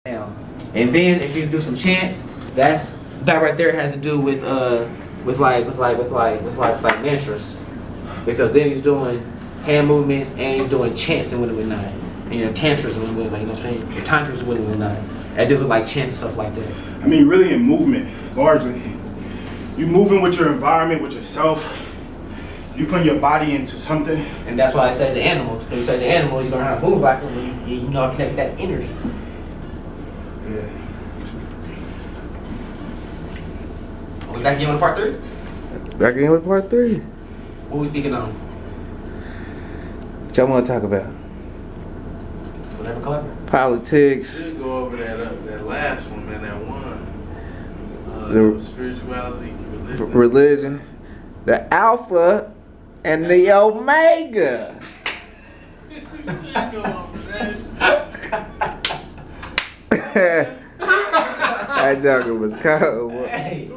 down. And then if you do some chants, that right there has to do with mantras, because then he's doing hand movements and he's doing chants and whatnot, and tantras and whatnot. You know what I'm saying? Tantras and whatnot. That deals with like chants and stuff like that. I mean, really in movement, largely. You moving with your environment, with yourself. You putting your body into something. And that's why I study the animals. Because you study the animals, you learn how to move like them, and you know how to connect that energy. Yeah. We back again with part 3? Back again with part 3. What we speaking on? What y'all want to talk about? It's whatever clever. Politics. Should go over that last one, man. That one. The spirituality, religion, the Alpha, and the Omega. That joker was cold. Hey.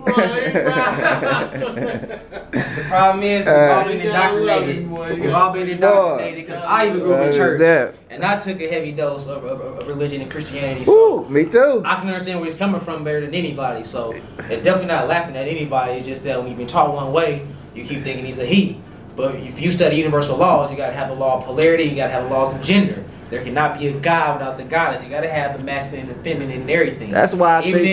The problem is we've all been indoctrinated. We've all been indoctrinated because I even grew up in church and I took a heavy dose of religion and Christianity. So Ooh, me too. I can understand where he's coming from better than anybody. So it's definitely not laughing at anybody. It's just that when you've been taught one way, you keep thinking he's a he. But if you study universal laws, you got to have the law of polarity. You got to have the laws of gender. There cannot be a God without the goddess. You got to have the masculine and feminine and everything. That's why I even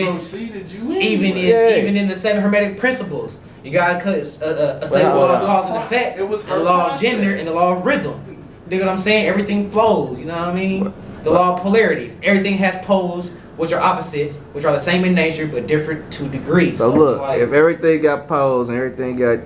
in the 7 Hermetic principles, you got to cut a stable law of cause and effect, the law of gender, and the law of rhythm. You know what I'm saying? Everything flows. You know what I mean? The law of polarities. Everything has poles, which are opposites, which are the same in nature but different to degrees. So look, it's like, if everything got poles and everything got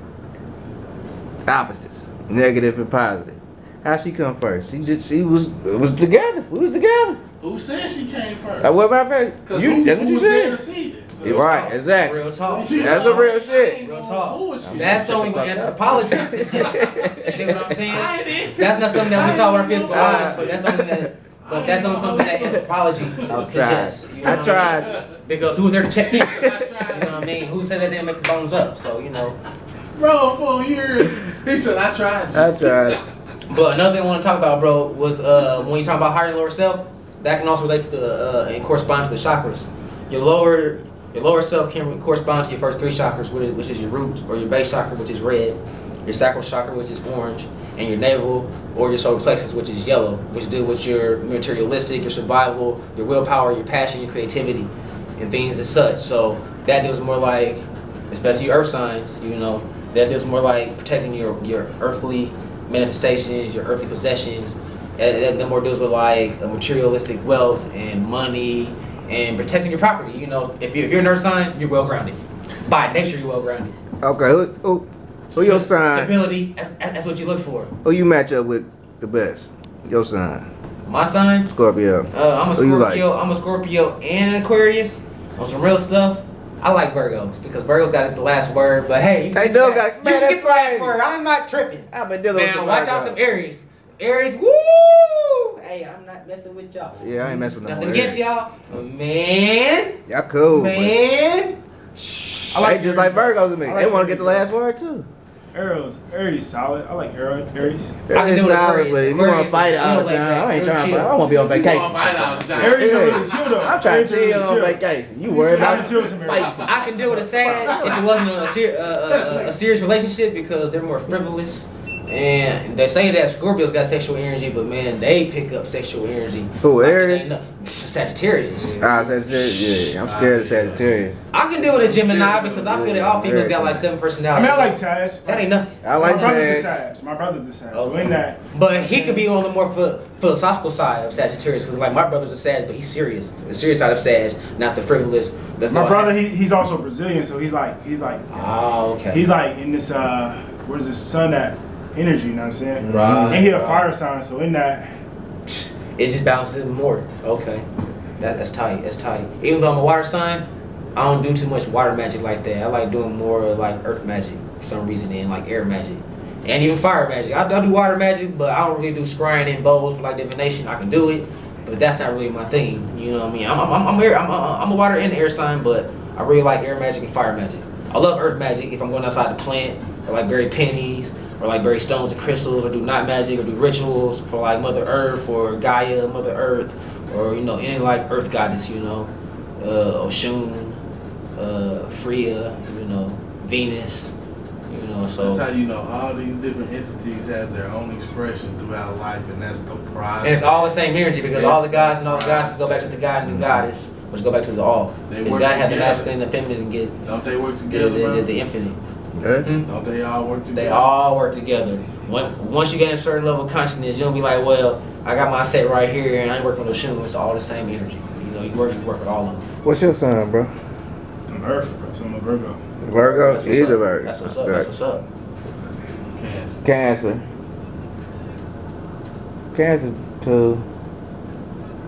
opposites, negative and positive, how she come first? It was together. We was together. Who said she came first? What about first? That's What you was there to said. see it. So Right, exactly. real talk. That's a real shit. Real talk. Bullshit. That's only what anthropology suggests. You know what I'm saying? I didn't. That's not something that we saw with our physical eyes, but that's something that. But that's not something that anthropology suggests. You know I tried. Because who was there to check things? I You know tried. what I mean? Who said that they didn't make the bones up? So you know. Bro, for a year, he said, I tried. I tried. But another thing I want to talk about, bro, was when you talk about higher and lower self, that can also relate to the and correspond to the chakras. Your lower self can correspond to your first 3 chakras, which is your root or your base chakra, which is red, your sacral chakra, which is orange, and your navel or your solar plexus, which is yellow, which deal with your materialistic, your survival, your willpower, your passion, your creativity, and things as such. So that deals more like, especially your earth signs, you know, that deals more like protecting your earthly manifestations, your earthly possessions. That more deals with like materialistic wealth and money and protecting your property. You know, if you're an earth sign, you're well grounded. By nature, you're well grounded. Okay, who your sign? Stability. That's what you look for. Who you match up with the best? Your sign. My sign. Scorpio. I'm a Who you Scorpio. like? I'm a Scorpio and an Aquarius. On some real stuff. I like Virgos because Virgos got the last word. But hey, you They can do get got- you man, can that's get the last crazy. word. I'm not tripping. I've been dealing with Now some watch out Virgos. them Aries. Aries, woo! Hey, I'm not messing with y'all. Yeah, I ain't messing with no Nothing more against Aries. y'all, but man, Y'all cool. man. I like just like Virgos to me. I They like want to get the Aries. last word too. Aries solid. I like Aries. I can Aries do it solid, Aquarius. but if you want to Aquarius fight is all the real laid time, back, I ain't real trying to. chill. I want to be on You gonna vacation. fight all the time. Aries are Yeah. really chill though. I'm trying Aries to are really chill on chill. vacation. You worry gotta about chill with some Aries. fighting. I can deal with a Sag if it wasn't a serious relationship because they're more frivolous. And they say that Scorpios got sexual energy, but man, they pick up sexual energy. Who, like it Aries? ain't no- Sagittarius. Sagittarius. Yeah, I'm scared of Sagittarius. I can deal with a Gemini because I feel that all females got like 7 I personalities. mean, I like Sag. That ain't nothing. I like My brother's a Sag. Sag. My brother's a Sag. So Okay. in that, But he could be on the more philosophical side of Sagittarius because like my brother's a Sag, but he's serious. The serious side of Sag, not the frivolous. That's my gonna brother, happen. he's also Brazilian, so he's like, Oh, okay. he's like in this where's his sun at energy? You know what I'm saying? Right. And he a fire sign, so in that, It just balances it more. Okay. That's tight. That's tight. Even though I'm a water sign, I don't do too much water magic like that. I like doing more like earth magic for some reason and like air magic. And even fire magic. I do water magic, but I don't really do scrying in bowls for like divination. I can do it, but that's not really my thing. You know what I mean? I'm a water and air sign, but I really like air magic and fire magic. I love earth magic if I'm going outside to plant or like bury pennies or like bury stones and crystals or do night magic or do rituals for like Mother Earth or Gaia, Mother Earth or you know any like earth goddess, you know, Oshun, Freya, you know, Venus, you know. So That's how you know all these different entities have their own expression throughout life, and that's the process. and it's all the same energy because all the gods and all the goddesses go back to the god and the goddess, which go back to the all. Because you gotta have the masculine and the feminine and get Don't they work together? the infinite. Don't they all work together? They all work together. Once you get a certain level of consciousness, you'll be like, well, I got my set right here, and I ain't working with Oshun. It's all the same energy. You know, you work with all of them. What's your sign, bro? I'm Earth, bro. So I'm a Virgo. Virgo? That's He's what's a up. Virgo. That's what's up. That's what's up. Cancer. Cancer, too.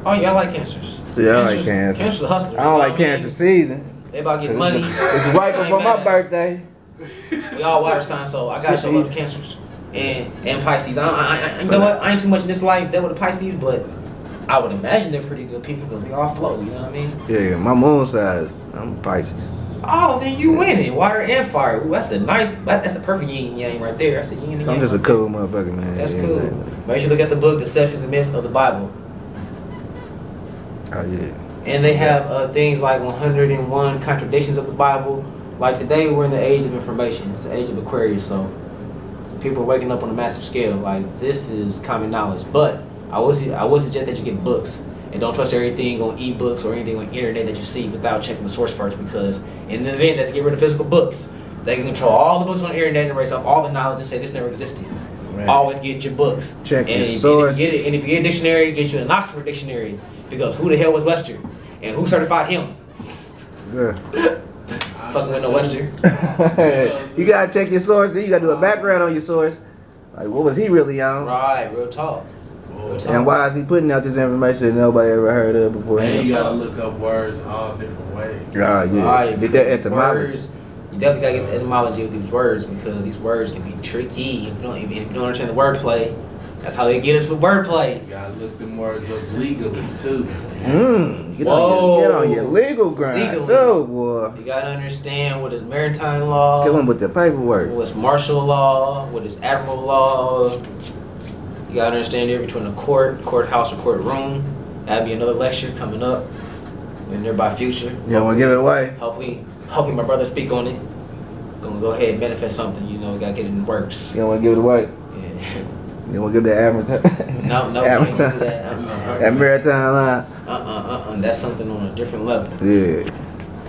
Oh yeah, I like cancers. Yeah, I like Cancer. Cancer's a hustler. I don't like Cancer season. They about getting money. It's right before my birthday. We all water signs, so I gotta show love to cancers and Pisces. You know what? I ain't too much in this life dealt with the Pisces, but I would imagine they're pretty good people because we all flow. You know what I mean? Yeah, my moon side, I'm Pisces. Oh, then you winning. Water and fire. Ooh, that's the perfect yin and yang right there. That's the yin and yang. So I'm just a right cool motherfucker, man. there. That's Yeah, cool. man. Make sure you look at the book, Deceptions and Myths of the Bible. Oh, yeah. And they have things like 101 contradictions of the Bible. Like today, we're in the age of information. It's the age of Aquarius, so people are waking up on a massive scale. Like, this is common knowledge. But I would suggest that you get books. And don't trust everything on ebooks or anything on the internet that you see without checking the source first, because in the event that they get rid of physical books, they can control all the books on the internet and erase off all the knowledge and say this never existed. Right. Always get your books. Check and your source. If you get a dictionary, get you an Oxford dictionary, because who the hell was Webster? And who certified him? Yeah. Fucking with no Webster. You gotta check your source, then you gotta do a background on your source. Like, what was he really on? Right, real talk. Real talk. And why is he putting out this information that nobody ever heard of before? And you gotta look up words all different ways. Oh, yeah. Right, Get that etymology. words, you definitely gotta get the etymology of these words, because these words can be tricky. If you don't understand the wordplay, that's how they get us with wordplay. You gotta look them words up legally too. Get on your legal grind, Legally. too, boy. You gotta understand what is maritime law, Kill him with the paperwork. what's martial law, what is admiral law. You gotta understand the difference between a courthouse, or courtroom. That'd be another lecture coming up in the nearby future. You don't want to give it away? Hopefully my brother speak on it. Gonna go ahead and manifest something. You know, gotta get it in the works. You don't want to give it away? Yeah. You don't want to give that advertising? No, we can't do that. That maritime line? That's something on a different level. Yeah.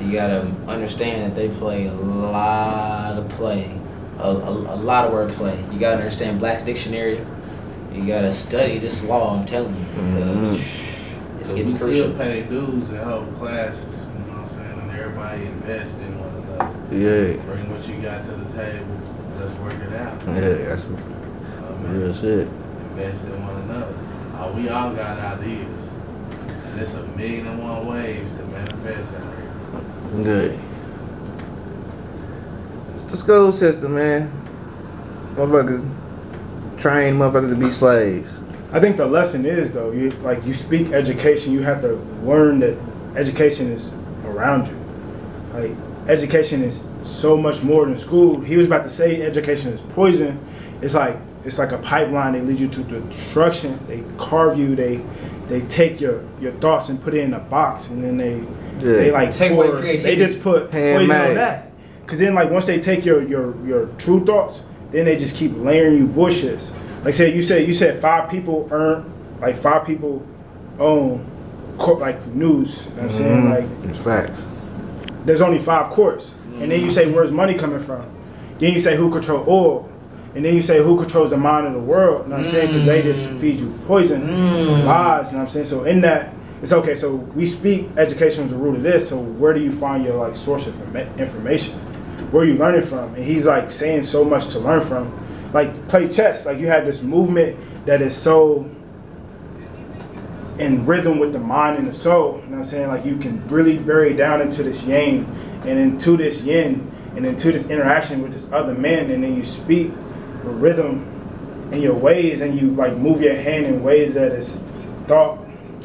You gotta understand that they play a lot of play, a lot of wordplay. You gotta understand Black's Dictionary. You gotta study this law, I'm telling you, because it's getting crucial. Still pay dues and hold classes, you know what I'm saying? And everybody invest in one another. Yeah. Bring what you got to the table. Let's work it out. Yeah, that's real shit. Invest in one another. We all got ideas. And it's 1,000,001 ways to manifest out here. Good. It's the school system, man. Motherfuckers train motherfuckers to be slaves. I think the lesson is, though, you speak education, you have to learn that education is around you. Like, education is so much more than school. He was about to say education is poison. It's like a pipeline. They lead you to destruction. They carve you. They take your thoughts and put it in a box, and then they like take away creativity. They just put poison on that. Cause then, like, once they take your true thoughts, then they just keep layering you bullshits. Like, you said 5 people own like news. You know what I'm saying? Like, it's facts. there's only 5 courts, and then you say where's money coming from? Then you say who control oil. And then you say who controls the mind of the world, you know what I'm saying? Because they just feed you poison, lies, you know what I'm saying? So in that, it's okay, so we speak education is the root of this, so where do you find your like source of information? Where are you learning from? And he's like saying so much to learn from. Like, play chess, like you have this movement that is so in rhythm with the mind and the soul, you know what I'm saying? Like, you can really bury down into this yang and into this yin and into this interaction with this other man, and then you speak with rhythm in your ways, and you like move your hand in ways that is thought.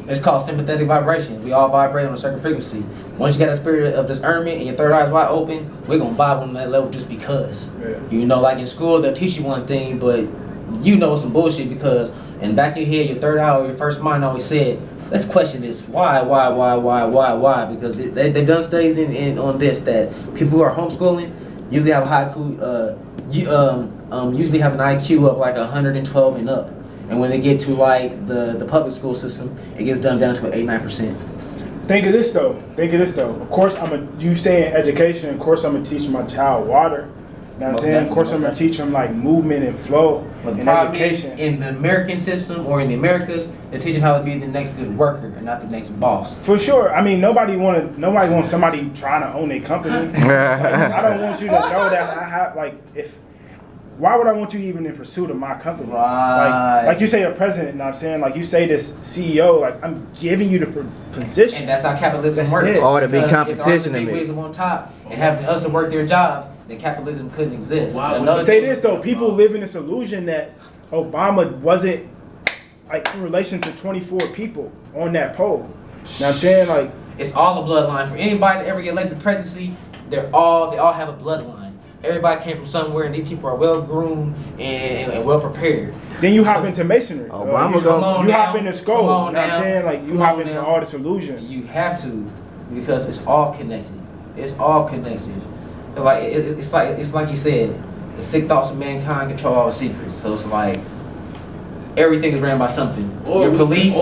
It's called sympathetic vibration. We all vibrate on a certain frequency. Once you got a spirit of discernment and your third eye is wide open, we're gonna vibe on that level just because. Yeah. You know, like in school they'll teach you one thing, but you know some bullshit because in the back of your head, your third eye or your first mind always said, let's question this. Why? Because they've done studies on this that people who are homeschooling usually have a usually have an IQ of like 112 and up, and when they get to like the public school system, it gets done down to 8-9%. Think of this though. Of course, you saying education. Of course, I'm gonna teach my child water. You know what I'm saying? Of course, I'm gonna teach them like movement and flow and education. In the American system or in the Americas, they're teaching how to be the next good worker and not the next boss. For sure. I mean, nobody wants somebody trying to own a company. Like, I don't want you to know that I have why would I want you even in pursuit of my company? Right. Like you say a president, you know what I'm saying? Like you say this CEO, like I'm giving you the position. And that's how capitalism That's works. it. Or to be Because competition if in the it. big wigs on top and having us to work their jobs, then capitalism couldn't exist. Why would Another Say thing- this though, people live in this illusion that Obama wasn't like in relation to 24 people on that poll. You know what I'm saying? Like It's all a bloodline. For anybody to ever get elected presidency, they all have a bloodline. Everybody came from somewhere, and these people are well groomed and well prepared. then you hop into masonry. Obama you go- hop into skull. Come You know on what now. I'm saying? Like you Come hop on into now. all this illusion. You have to, because it's all connected. It's all connected. Like it's like you said, the sick thoughts of mankind control all the secrets. So it's like everything is ran by something. Your police,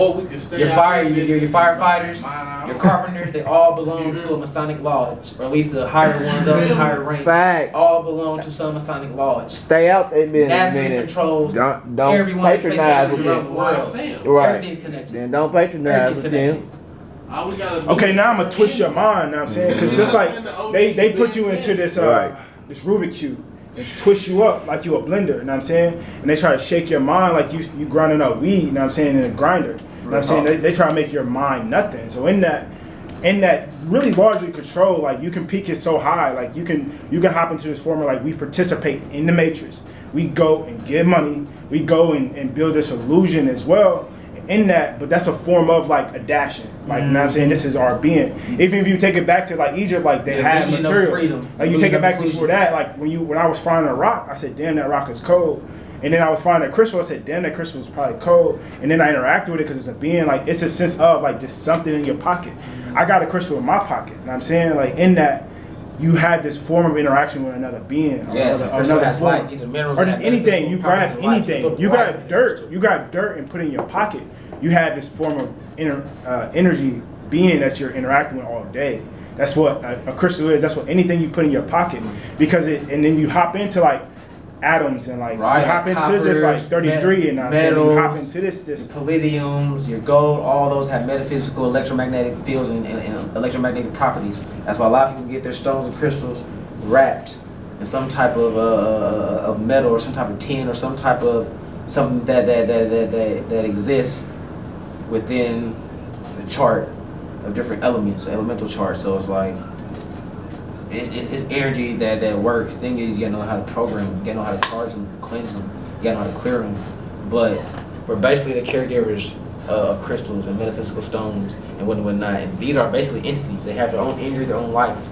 your fire, your firefighters, your carpenters, they all belong to a Masonic lodge, or at least the higher ones up in higher rank. Fact. All belong to some Masonic lodge. Stay out that NASA minute. controls Don't everyone's patronize space with around the them. world. Right. Everything's connected. Then don't patronize Everything's with connected. them. All we gotta do Okay, is now I'm gonna twist your mind. Know what I'm saying? Because just like they put you into this Right. this Rubik's cube and twist you up like you a blender. You know what I'm saying? And they try to shake your mind like you grinding up weed. You know what I'm saying? In a grinder. You know what I'm saying? They try to make your mind nothing. So in that really largely control, like you can peak it so high, like you can hop into this formula, like we participate in the matrix. We go and get money. We go and build this illusion as well. In that, but that's a form of like adaptation. Like, you know what I'm saying? This is our being. Even if you take it back to like Egypt, like they The had illusion of material. freedom. Like you Illusion take it of back inclusion. before that, like when I was finding a rock, I said, damn, that rock is cold. And then I was finding a crystal, I said, damn, that crystal is probably cold. And then I interacted with it because it's a being, like it's a sense of like just something in your pocket. I got a crystal in my pocket. You know what I'm saying? Like in that, you had this form of interaction with another being. Yes, a crystal has form. life. These are minerals Or that just have anything. You physical purpose grab in life. anything. Put You life got in the dirt. crystal. You got dirt and put in your pocket. You had this form of energy being that you're interacting with all day. That's what a crystal is. That's what anything you put in your pocket, because and then you hop into like atoms and like Right, you hop like into just like coppers, 33 and I'm saying you hop metals, into this. Palladiums, your gold, all those have metaphysical electromagnetic fields and electromagnetic properties. That's why a lot of people get their stones and crystals wrapped in some type of metal or some type of tin or some type of something that exists within the chart of different elements, elemental charts. So it's like it's energy that works. Thing is, you gotta know how to program them, you gotta know how to charge them, cleanse them, you gotta know how to clear them. But we're basically the caregivers of crystals and metaphysical stones and whatnot. And these are basically entities. They have their own energy, their own life,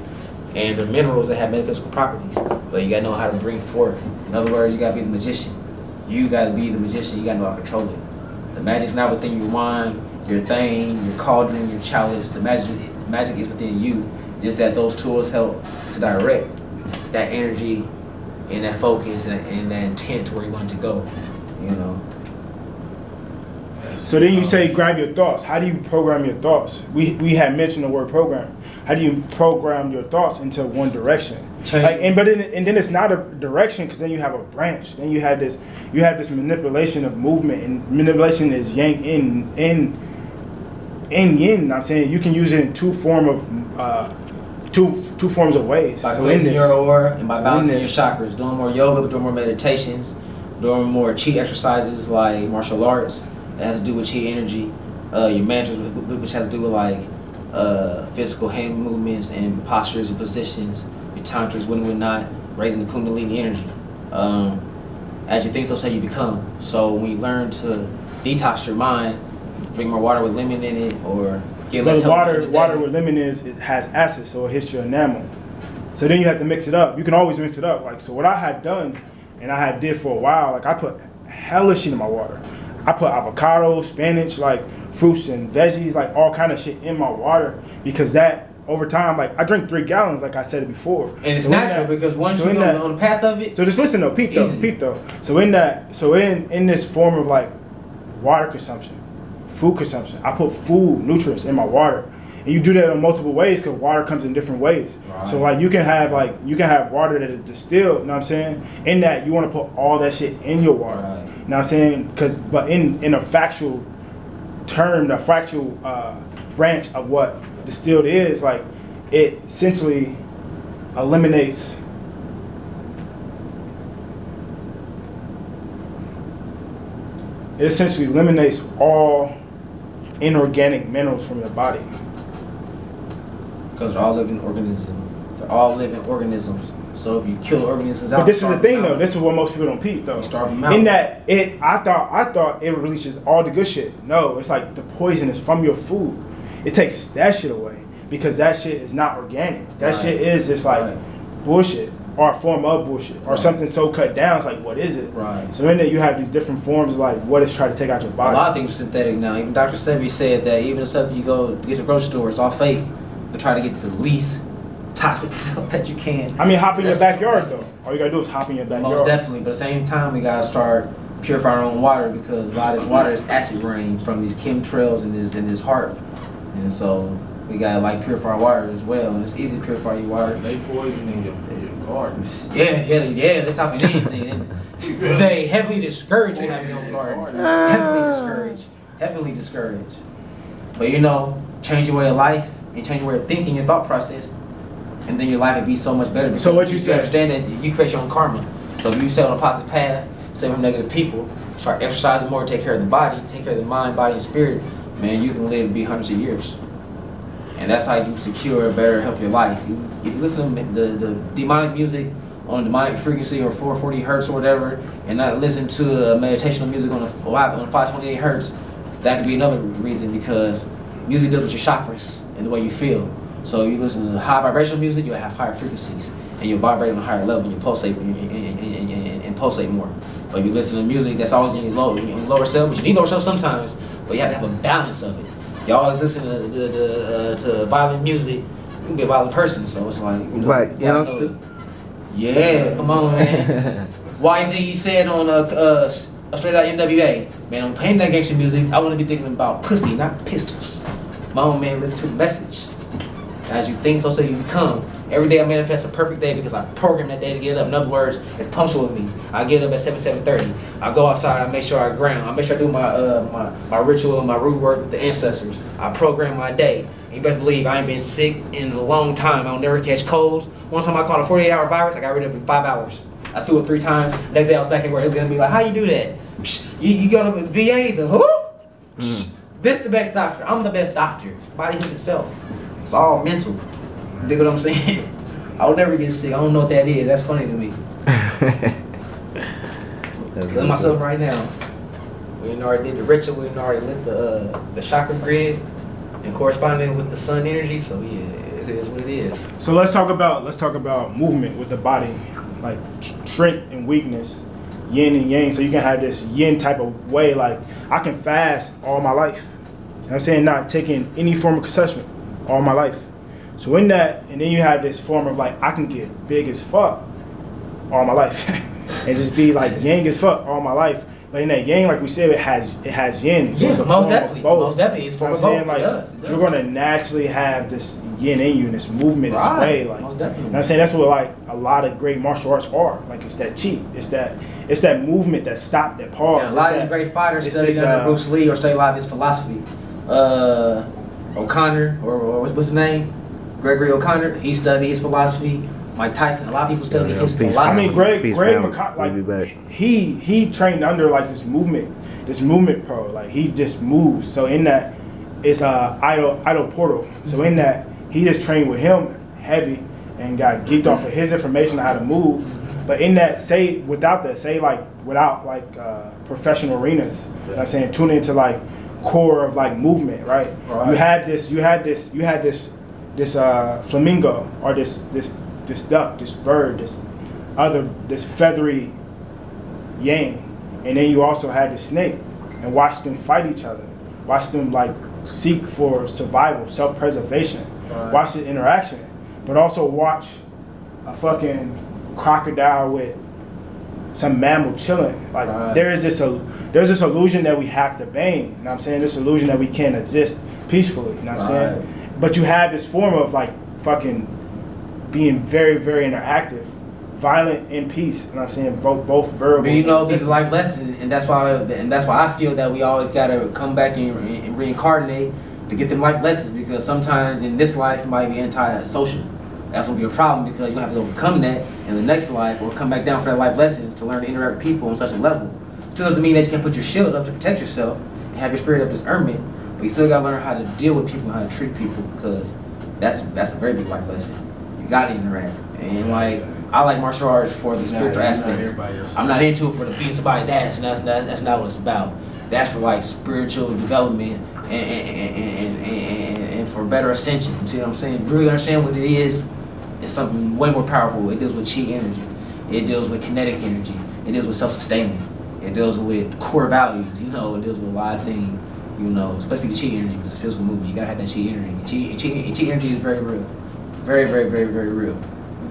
and they're minerals that have metaphysical properties. But you gotta know how to bring forth. In other words, you gotta be the magician. You gotta be the magician. You gotta know how to control it. The magic's not within your wine, your thing, your cauldron, your chalice. The magic is within you. Just that those tools help to direct that energy and that focus and that intent to where you want to go. You know. So then you say grab your thoughts. How do you program your thoughts? We had mentioned the word program. How do you program your thoughts into one direction? Like, and then it's not a direction, because then you have a branch. Then you have this manipulation of movement, and manipulation is yang in yin. You know what I'm saying? You can use it in two forms of ways. By So cleansing your aura and by so balancing in your this- chakras, doing more yoga, doing more meditations, doing more chi exercises like martial arts that has to do with chi energy, your mantras, which has to do with like physical hand movements and postures and positions, your tantras, whatnot, raising the kundalini energy. As you think, so say you become. So when you learn to detox your mind, drink more water with lemon in it, or get less But television water a day. with lemon it has acid, so it hits your enamel. So then you have to mix it up. You can always mix it up. Like, so what I had done, and I had did for a while, like I put hella shit in my water. I put avocado, spinach, like fruits and veggies, like all kind of shit in my water, because that over time, like I drink 3 gallons, like I said it before. And it's So in natural that- because once so you in go that- on the path of it, So just listen though, peep though, easy. peep though. So in this form of like water consumption, food consumption, I put food nutrients in my water, and you do that in multiple ways because water comes in different ways. Right. So like you can have water that is distilled. You know what I'm saying? In that you want to put all that shit in your water. Right. You know what I'm saying? But in a factual term, the factual branch of what distilled is, like it essentially eliminates. It essentially eliminates all inorganic minerals from your body. because they're all living organisms. They're all living organisms. So if you kill organisms out, But this is the starve thing them though. out, This is what most people don't peep though. You starve them out. In that I thought it releases all the good shit. No, it's like the poison is from your food. It takes that shit away because that shit is not organic. That Right. shit is just like Right. bullshit or a form of bullshit or Right. something so cut down. It's like, what is it? Right. So in that you have these different forms of like what it's trying to take out your A body. lot of things are synthetic now. Even Dr. Sebi said that even the stuff you go to get to the grocery store, it's all fake. They try to get the least toxic stuff that you can. I mean, hop in your That's- backyard though. All you gotta do is hop in your backyard. Most definitely, but at the same time, we gotta start purifying our own water because a lot of this water is acid rain from these chemtrails in his heart, and so we gotta like purify our water as well. And it's easy to purify your water. They poisoning your garden. Yeah. Let's talk about anything. They heavily discourage you having your own garden. Heavily discouraged. But change your way of life and change your way of thinking, your thought process, and then your life would be so much better. Because So what you said- understand that you create your own karma. So if you stay on a positive path, stay from negative people, start exercising more, take care of the body, take care of the mind, body, and spirit, man, you can live and be hundreds of years. And that's how you secure a better, healthier life. If you listen to the demonic music on demonic frequency or 440 hertz or whatever, and not listen to meditational music on 528 hertz, that could be another reason because music deals with your chakras and the way you feel. So you listen to high vibrational music, you'll have higher frequencies, and you'll vibrate on a higher level, and you pulsate and pulsate more. But you listen to music that's always in your lower self, but you need lower self sometimes, but you have to have a balance of it. You always listen to violent music, you can be a violent person, so it's like, Right, you gotta know it. Yeah, come on, man. Why you think he said on Straight Out NWA, man, I'm playing that gangster music, I want to be thinking about pussy, not pistols. My own man, listen to the message. As you think, so you become. Every day I manifest a perfect day because I program that day to get up. In other words, it's punctual with me. I get up at 7:30. I go outside. I make sure I ground. I make sure I do my ritual and my root work with the ancestors. I program my day. And you best believe I ain't been sick in a long time. I don't never catch colds. One time I caught a 48-hour virus. I got rid of it in 5 hours. I threw it 3 times. Next day I was back at work. It's gonna be like, how you do that? Psh, you go to the VA, the who? Psh, this the best doctor. I'm the best doctor. Body heals itself. It's all mental. Dig what I'm saying? I'll never get sick. I don't know what that is. That's funny to me. Look at myself right now. We already did the ritual. We already lit the chakra grid and corresponding with the sun energy. So yeah, it is what it is. So let's talk about movement with the body, like strength and weakness, yin and yang. So you can have this yin type of way. Like I can fast all my life. You know what I'm saying, not taking any form of consumption all my life. So in that, and then you have this form of like I can get big as fuck all my life, and just be like yang as fuck all my life. But in that yang, like we said, it has yin. So Yeah, it's a most form of definitely. both. Most definitely, it's You know form what of I'm both. saying? Like It does. you're gonna naturally have this yin in you, and this movement, this Right. way. Like Most definitely. you know what I'm saying, that's what like a lot of great martial arts are. Like it's that chi. It's that movement, that stop, that pause. Yeah, a lot of It's these that- great fighters it's studied this, under Bruce Lee or studied a lot of his philosophy. O'Connor, or what's his name? Gregory O'Connor, he studied his philosophy. Mike Tyson, a lot of people study his peace. philosophy. I mean, Greg Peace, McConnell, family. like We'll be back. he trained under like this movement pro. Like he just moves. So in that, it's idol portal. So in that, he just trained with him heavy and got geeked off of his information on how to move. But in that, without professional arenas, you know what I'm saying, tune into like core of like movement, right? Right. You had this flamingo or this duck, this bird, this feathery yang, and then you also had the snake, and watched them fight each other. watch them like seek for survival, self-preservation, watch the interaction, but also watch a fucking crocodile with some mammal chilling. Like there's this illusion that we have to bang. You know what I'm saying? This illusion that we can't exist peacefully. You know what I'm saying? But you have this form of like fucking being very, very interactive, violent in peace. You know what I'm saying? Both verbal. But you know, these are life lessons, and that's why I feel that we always gotta come back and reincarnate to get them life lessons, because sometimes in this life it might be anti-social. That's gonna be a problem, because you have to overcome that in the next life, or come back down for that life lessons to learn to interact with people on such a level. It doesn't mean that you can put your shield up to protect yourself and have your spirit of discernment, but you still gotta learn how to deal with people, how to treat people, because that's a very big life lesson. You gotta interact, and like I like martial arts for the spiritual aspect. I'm not into it for the beating somebody's ass, and that's not what it's about. That's for like spiritual development and for better ascension. You see what I'm saying? Really understand what it is. It's something way more powerful. It deals with chi energy. It deals with kinetic energy. It deals with self-sustainment. It deals with core values. You know, it deals with a lot of things. You know, especially the chi energy, because it's physical movement. You gotta have that chi energy. Chi energy is very real. Very, very, very, very real.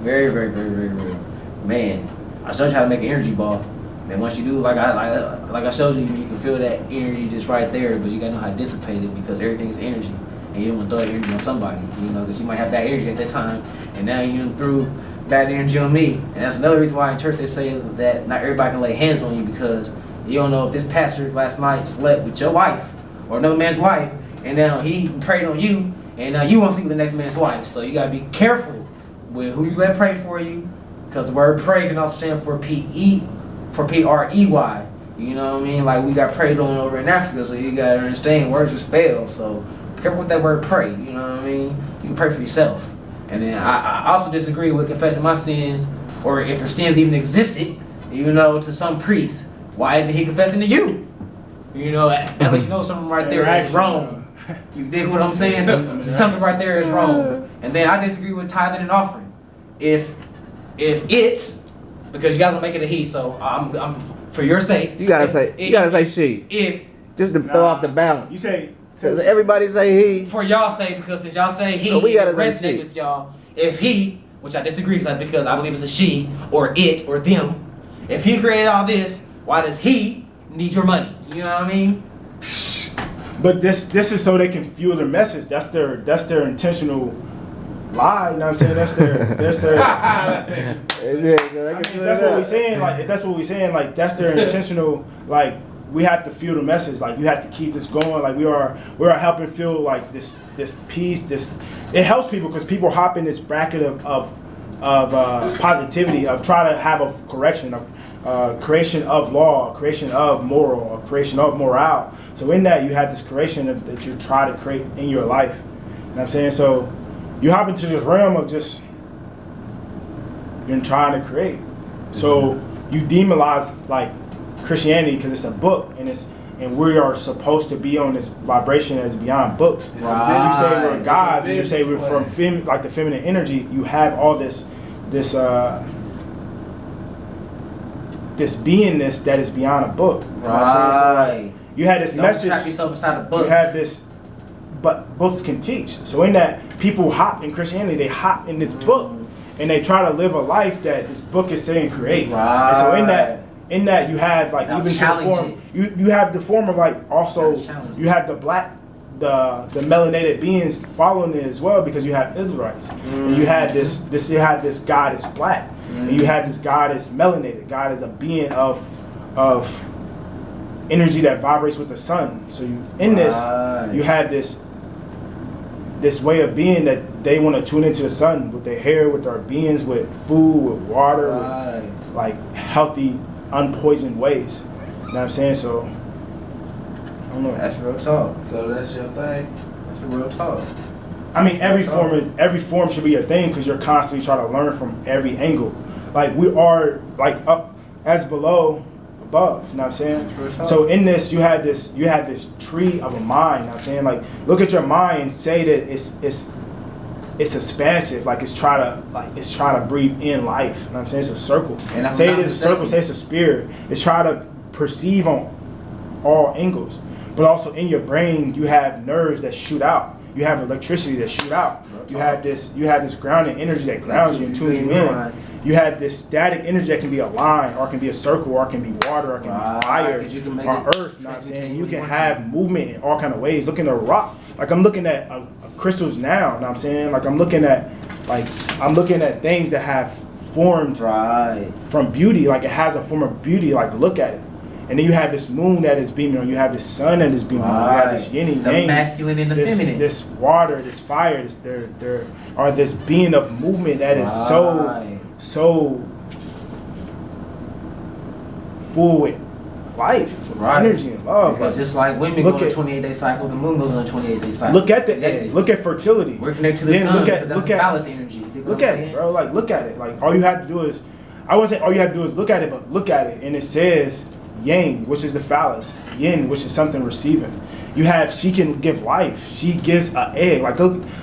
Very, very, very, very real. Man, I showed you how to make an energy ball. And once you do, like I showed you, you can feel that energy just right there, but you gotta know how to dissipate it, because everything is energy. And you don't want to throw that energy on somebody, you know, because you might have bad energy at that time, and now you threw bad energy on me. And that's another reason why in church they say that not everybody can lay hands on you, because you don't know if this pastor last night slept with your wife or another man's wife, and now he prayed on you, and now you want to sleep with the next man's wife. So you gotta be careful with who you let pray for you, because the word pray can also stand for P-R-E-Y. You know what I mean? Like we got prayed on over in Africa, so you gotta understand words are spells. So be careful with that word pray. You know what I mean? You can pray for yourself. And then I also disagree with confessing my sins, or if your sins even existed, you know, to some priest. Why isn't he confessing to you? You know, at least you know something right there is wrong. You dig what I'm saying? Something right there is wrong. And then I disagree with tithing and offering. If it, because you gotta make it a he, so I'm for your sake. You gotta say she. Just to throw off the balance. You say. Everybody say he. For y'all say, because since y'all say he, so we gotta resonate with y'all. If he, which I disagree with, because I believe it's a she or it or them. If he created all this, why does he need your money? You know what I mean? But this is so they can fuel their message. That's their intentional lie. You know what I'm saying? That's their. That's what we're saying. Like if that's what we're saying, like that's their intentional. Like we have to fuel the message. Like you have to keep this going. Like we are helping fuel like this peace. It helps people, because people hop in this bracket of positivity, of try to have a correction, of creation of law, creation of moral, creation of morale. So in that you have this creation that you try to create in your life. You know what I'm saying? So you hop into this realm of just you're trying to create. So you demonize like Christianity, because it's a book, and we are supposed to be on this vibration that's beyond books. Right. You say we're gods, and you say we're from like the feminine energy. You have all this beingness that is beyond a book. You know what I'm saying? So like, you had this message. Trap yourself inside a book. You have this, but books can teach. So in that, people hop in Christianity. They hop in this book, and they try to live a life that this book is saying create. Right. And so in that you have like Now even to the form. You have the form of like also you have the black. The melanated beings following it as well, because you have Israelites. And you had this God is black. And you had this God is melanated. God is a being of energy that vibrates with the sun. So you you have this way of being that they want to tune into the sun with their hair, with their beings, with food, with water, with like healthy, unpoisoned ways. You know what I'm saying? So I don't know. That's real talk. So that's your thing? That's real talk. I mean, every form should be your thing, because you're constantly trying to learn from every angle. Like we are like up as below, above. You know what I'm saying? So in this, you have this tree of a mind. You know what I'm saying? Like look at your mind and say that it's expansive. Like it's trying to breathe in life. You know what I'm saying? It's a circle. And say it is a circle. Say it's a spirit. It's trying to perceive on all angles. but also in your brain you have nerves that shoot out. You have electricity that shoot out. You have this grounding energy that grounds you and tunes you in. You have this static energy that can be a line, or it can be a circle, or it can be water, or it can be fire, or earth. You know what I'm saying? You can have movement in all kind of ways. Look at a rock. Like I'm looking at crystals now. You know what I'm saying? Like I'm looking at things that have formed from beauty. Like it has a form of beauty. Like look at it. And then you have this moon that is beaming on. You have this sun that is beaming on. You have this yin and yang. The masculine and the feminine. This water, this fire, this being of movement that is so full with life, energy, and love. Because just like women go on a 28-day cycle, the moon goes on a 28-day cycle. Look at the egg. Look at fertility. We're connected to the sun because that's the phallus energy. Look at it, bro. Like look at it. Like all you have to do is, I wouldn't say all you have to do is look at it, but look at it, and it says yang, which is the phallus, yin, which is something receiving. She can give life. She gives an egg.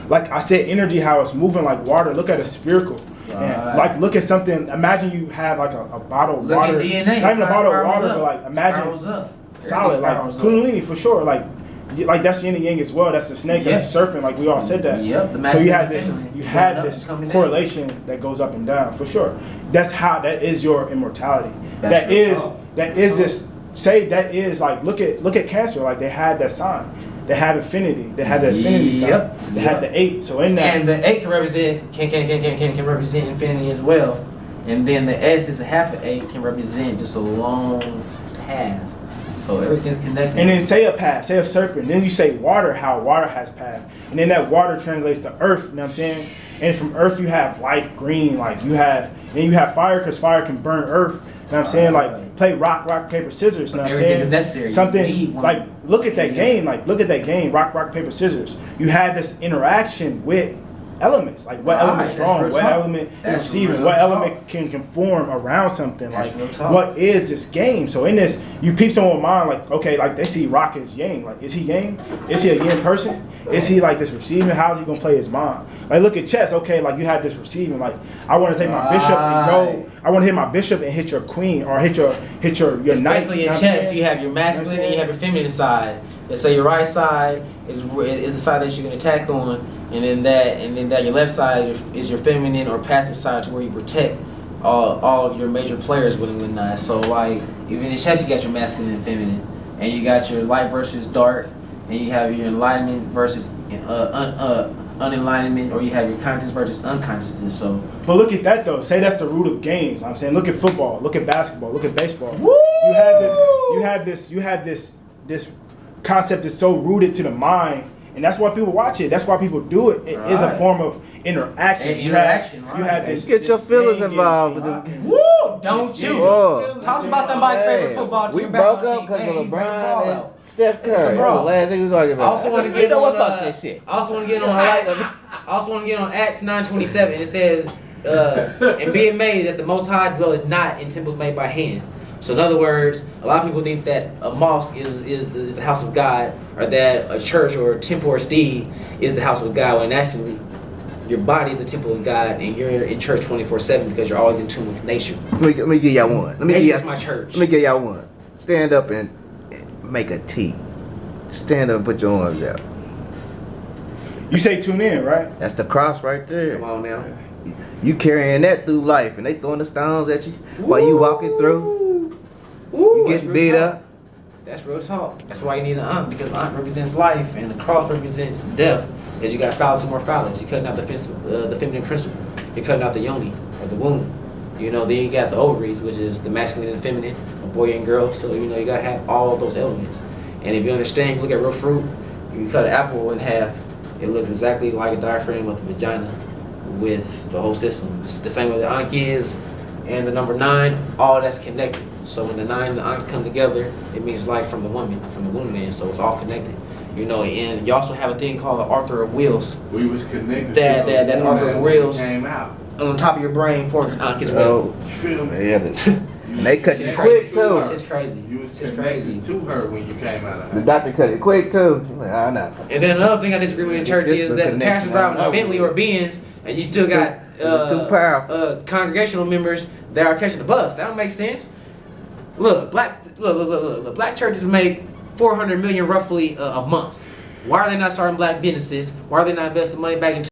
Like I said, energy, how it's moving like water. Look at a spherical. And like look at something. Imagine you have like a bottle of water. Look at DNA. Not even a bottle of water, but like imagine solid, like Kundalini for sure. Like that's yin and yang as well. That's a snake. That's a serpent. Like we all said that. Yep. So you have this correlation that goes up and down for sure. That is your immortality. That is like look at Cancer. Like they had that sign. They have affinity. They have the affinity sign. They had the 8. So in that, and the 8 can represent infinity as well. And then the S is a half of 8 can represent just a long path. So everything's connected. And then say a path, say a serpent. Then you say water, how water has path. And then that water translates to earth, you know what I'm saying? And from earth you have life, green, like you have fire, because fire can burn earth. You know what I'm saying? Like play rock, paper, scissors. You know what I'm saying? Everything is necessary. Something like look at that game. Like look at that game. Rock, paper, scissors. You have this interaction with elements. Like what element is strong? What element is receiving? What element can conform around something? Like what is this game? So in this, you peep someone's mind. Like okay, like they see Rock as yang. Like is he yang? Is he a yin person? Is he like this receiving? How is he gonna play his mind? Like look at chess. Okay, like you have this receiving. Like I want to take my bishop and go. I want to hit my bishop and hit your queen or hit your knight. Especially in chess, you have your masculine and you have your feminine side. Let's say your right side is the side that you can attack on, and then that your left side is your feminine or passive side, to where you protect all of your major players with and whatnot. So like even in chess, you got your masculine and feminine, and you got your light versus dark, and you have your enlightenment versus unenlightenment, or you have your conscious versus unconsciousness. So, but look at that though. Say that's the root of games. I'm saying look at football, look at basketball, look at baseball. Woo! You have this concept that's so rooted to the mind, and that's why people watch it. That's why people do it. It is a form of interaction. You have this. Get your feelings involved. Woo! Don't you? Talk about somebody's favorite football team. We broke up because of LeBron and Steph Curry. Last thing we was talking about. I also want to get on Acts 9:27. It says, and be amazed that the Most High dwelleth not in temples made by hand. So in other words, a lot of people think that a mosque is the house of God, or that a church or a temple or steed is the house of God, when actually your body is the temple of God, and you're in church 24/7 because you're always in tune with nature. Let me give y'all one. Nature's my church. Let me give y'all one. Stand up and make a T. Stand up and put your arms out. You say tune in, right? That's the cross right there. Come on now. You carrying that through life, and they throwing the stones at you while you walking through. You get beat up. That's real talk. That's why you need an aunt, because aunt represents life and the cross represents death. Because you got phallus and more phallus. You're cutting out the feminine principle. You're cutting out the yoni or the womb. You know, then you got the ovaries, which is the masculine and feminine, a boy and girl. So you know you gotta have all of those elements. And if you understand, if you look at real fruit, you cut an apple in half, it looks exactly like a diaphragm of a vagina with the whole system. It's the same way the Anki is, and the number 9, all that's connected. So when the 9 and the Anki come together, it means life from the woman, from the womb man. So it's all connected. You know, and you also have a thing called the Arthur of Wheels. We was connected. That Arthur of Wheels came out on top of your brain forms Anki as well. You feel me? Yeah, and they cut you quick too. It's crazy. You was connected to her when you came out of her. The doctor cut it quick too. I know. And then another thing I disagree with in church is that the pastor's driving a Bentley or a Benz, and you still got too powerful. Congregational members that are catching the bus. That don't make sense. Look, black churches make 400 million roughly a month. Why are they not starting black businesses? Why are they not investing money back into